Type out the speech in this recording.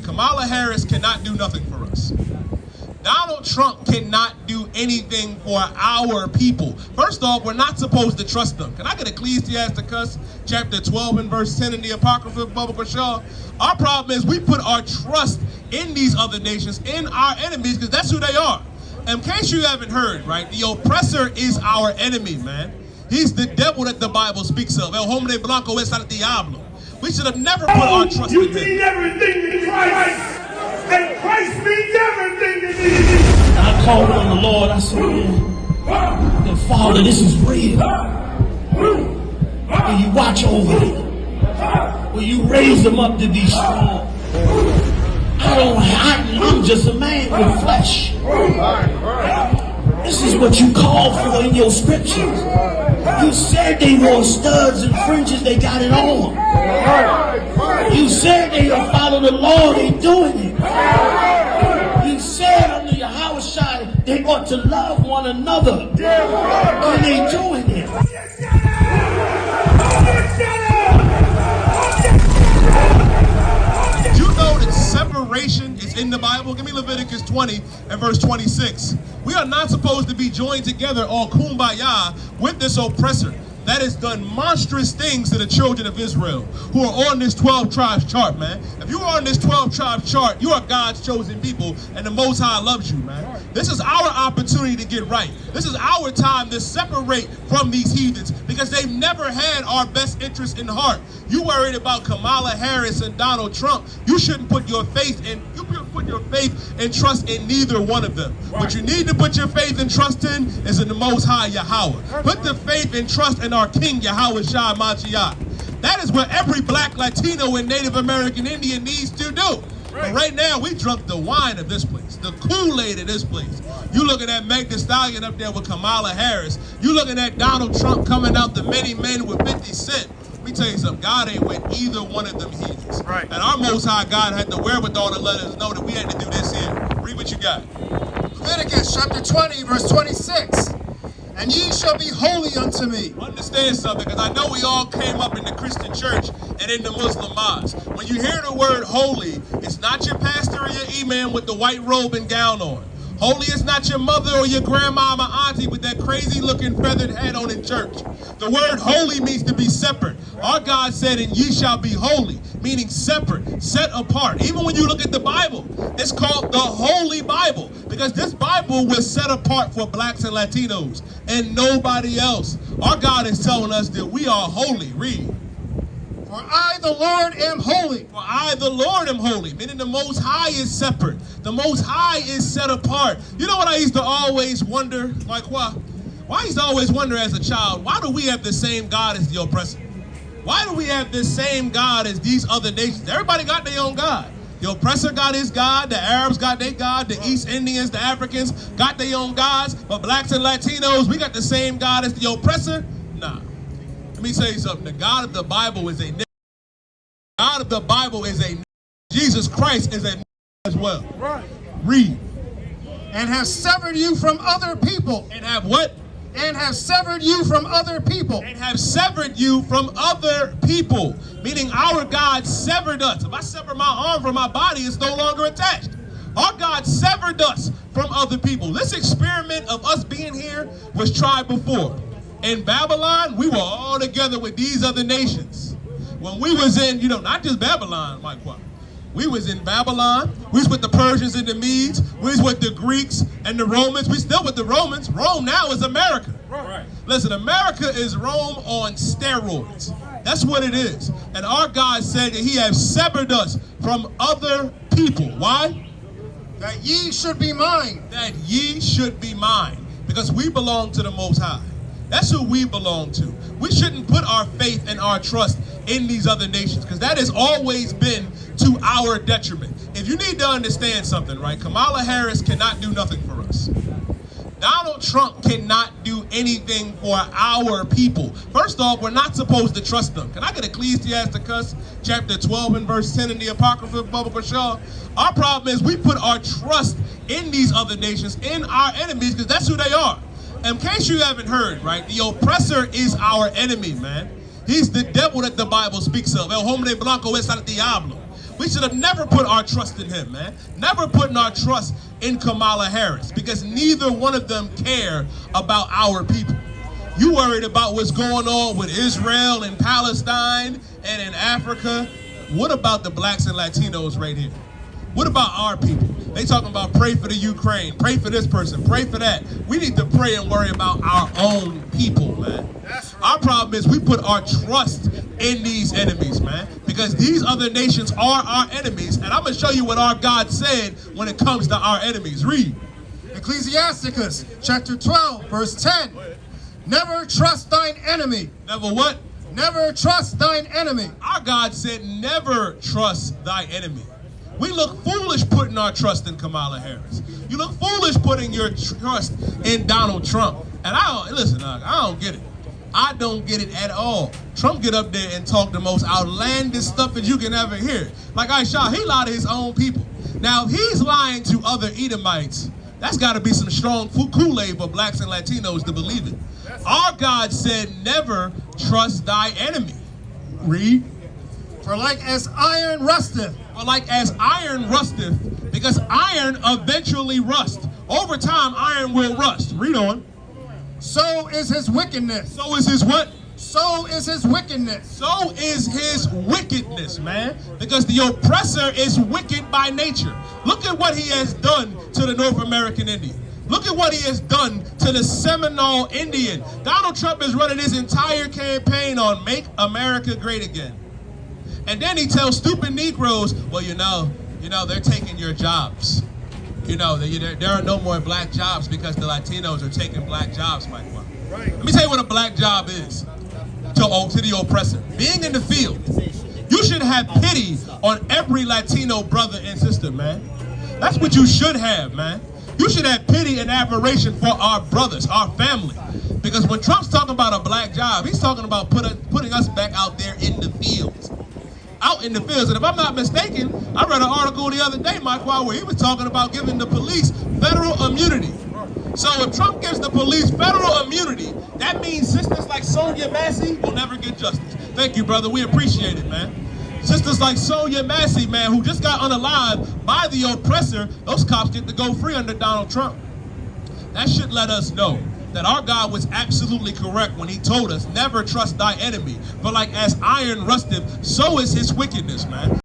Kamala Harris cannot do nothing for us. Donald Trump cannot do anything for our people. First off, we're not supposed to trust them. Can I get Ecclesiasticus chapter 12 and verse 10 in the Apocrypha, Bubba Shaw? Our problem is we put our trust in these other nations, in our enemies, because that's who they are. In case you haven't heard, right, the oppressor is our enemy, man. He's the devil that the Bible speaks of. El hombre blanco es el diablo. We should have never put our trust in him. You mean everything to Christ, and Christ means everything to me. I called on the Lord. I said, man, Father, this is real. Will you watch over them? Will you raise them up to be strong? I'm just a man with flesh. This is what you call for in your scriptures. You said they wore studs and fringes, they got it on. You said they will follow the law, they doing it. You said under your house shine, they ought to love one another. And they doing it. You know that separation is in the Bible? Give me Leviticus 20 and verse 26. We are not supposed to be joined together all kumbaya with this oppressor that has done monstrous things to the children of Israel who are on this 12 tribes chart, man. If you are on this 12 tribes chart, you are God's chosen people, and the Most High loves you, man. This is our opportunity to get right. This is our time to separate from these heathens because they've never had our best interest in heart. You worried about Kamala Harris and Donald Trump. You shouldn't put your faith in, put your faith and trust in neither one of them. What you need to put your faith and trust in is in the Most High Yahweh. Put the faith and trust in our King Yahweh Shai Mashiach. That is what every black, Latino, and Native American Indian needs to do. But right now, we drunk the wine of this place, the Kool-Aid of this place. You looking at Meg Thee Stallion up there with Kamala Harris. You looking at Donald Trump coming out the many men with 50 Cent. Let me tell you something, God ain't with either one of them heathens. Right. And our Most High God had the wherewithal to let us know that we had to do this here. Read what you got. Leviticus chapter 20, verse 26. And ye shall be holy unto me. Understand something, because I know we all came up in the Christian church and in the Muslim mosque. When you hear the word holy, it's not your pastor or your imam with the white robe and gown on. Holy is not your mother or your grandma or auntie with that crazy looking feathered hat on in church. The word holy means to be separate. Our God said, and ye shall be holy, meaning separate, set apart. Even when you look at the Bible, it's called the Holy Bible because this Bible was set apart for blacks and Latinos and nobody else. Our God is telling us that we are holy. Read. For I, the Lord, am holy. For I, the Lord, am holy. Meaning the Most High is separate. The Most High is set apart. You know what I used to always wonder? Like, why I used to always wonder as a child, why do we have the same God as the oppressor? Why do we have the same God as these other nations? Everybody got their own God. The oppressor got his God. The Arabs got their God. The East Indians, the Africans got their own gods. But blacks and Latinos, we got the same God as the oppressor? Nah. Let me tell you something. The God of the Bible is a nigga. God of the Bible is a nigga. Jesus Christ is a nigga as well. Right. Read. And have severed you from other people. And have what? And have severed you from other people. And have severed you from other people. Meaning our God severed us. If I sever my arm from my body, it's no longer attached. Our God severed us from other people. This experiment of us being here was tried before. In Babylon, we were all together with these other nations. When we was in, not just Babylon, Mike, what? We was in Babylon. We was with the Persians and the Medes. We was with the Greeks and the Romans. We still with the Romans. Rome now is America. Right. Listen, America is Rome on steroids. That's what it is. And our God said that he has severed us from other people. Why? That ye should be mine. That ye should be mine. Because we belong to the Most High. That's who we belong to. We shouldn't put our faith and our trust in these other nations because that has always been to our detriment. If you need to understand something, right? Kamala Harris cannot do nothing for us. Donald Trump cannot do anything for our people. First off, we're not supposed to trust them. Can I get Ecclesiasticus chapter 12 and verse 10 in the Apocrypha, Bubba Shaw? Our problem is we put our trust in these other nations, in our enemies, because that's who they are. In case you haven't heard, right, the oppressor is our enemy, man. He's the devil that the Bible speaks of. El hombre blanco es el diablo. We should have never put our trust in him, man. Never putting our trust in Kamala Harris, because neither one of them care about our people. You worried about what's going on with Israel and Palestine and in Africa. What about the blacks and Latinos right here? What about our people? They talking about pray for the Ukraine, pray for this person, pray for that. We need to pray and worry about our own people, man. Our problem is we put our trust in these enemies, man, because these other nations are our enemies. And I'm going to show you what our God said when it comes to our enemies. Read. Ecclesiasticus chapter 12, verse 10. Never trust thine enemy. Never what? Never trust thine enemy. Our God said never trust thy enemy. We look foolish putting our trust in Kamala Harris. You look foolish putting your trust in Donald Trump. And I don't get it. I don't get it at all. Trump get up there and talk the most outlandish stuff that you can ever hear. Like Aisha, he lied to his own people. Now, if he's lying to other Edomites, that's got to be some strong Kool-Aid for blacks and Latinos to believe it. Our God said, never trust thy enemy. Read. For like as iron rusteth. For like as iron rusteth, because iron eventually rusts. Over time, iron will rust. Read on. So is his wickedness. So is his what? So is his wickedness. So is his wickedness, man. Because the oppressor is wicked by nature. Look at what he has done to the North American Indian. Look at what he has done to the Seminole Indian. Donald Trump is running his entire campaign on Make America Great Again. And then he tells stupid Negroes, well, you know, they're taking your jobs. You know, there are no more black jobs because the Latinos are taking black jobs, Mike. Right. Let me tell you what a black job is to the oppressor. Being in the field. You should have pity on every Latino brother and sister, man. That's what you should have, man. You should have pity and admiration for our brothers, our family. Because when Trump's talking about a black job, he's talking about putting us back out there in the fields. Out in the fields. And if I'm not mistaken, I read an article the other day, Mike, where he was talking about giving the police federal immunity. So if Trump gives the police federal immunity, that means sisters like Sonia Massey will never get justice. Thank you, brother. We appreciate it, man. Sisters like Sonia Massey, man, who just got unalived by the oppressor, those cops get to go free under Donald Trump. That should let us know that our God was absolutely correct when he told us, never trust thy enemy. For like as iron rusteth, so is his wickedness, man.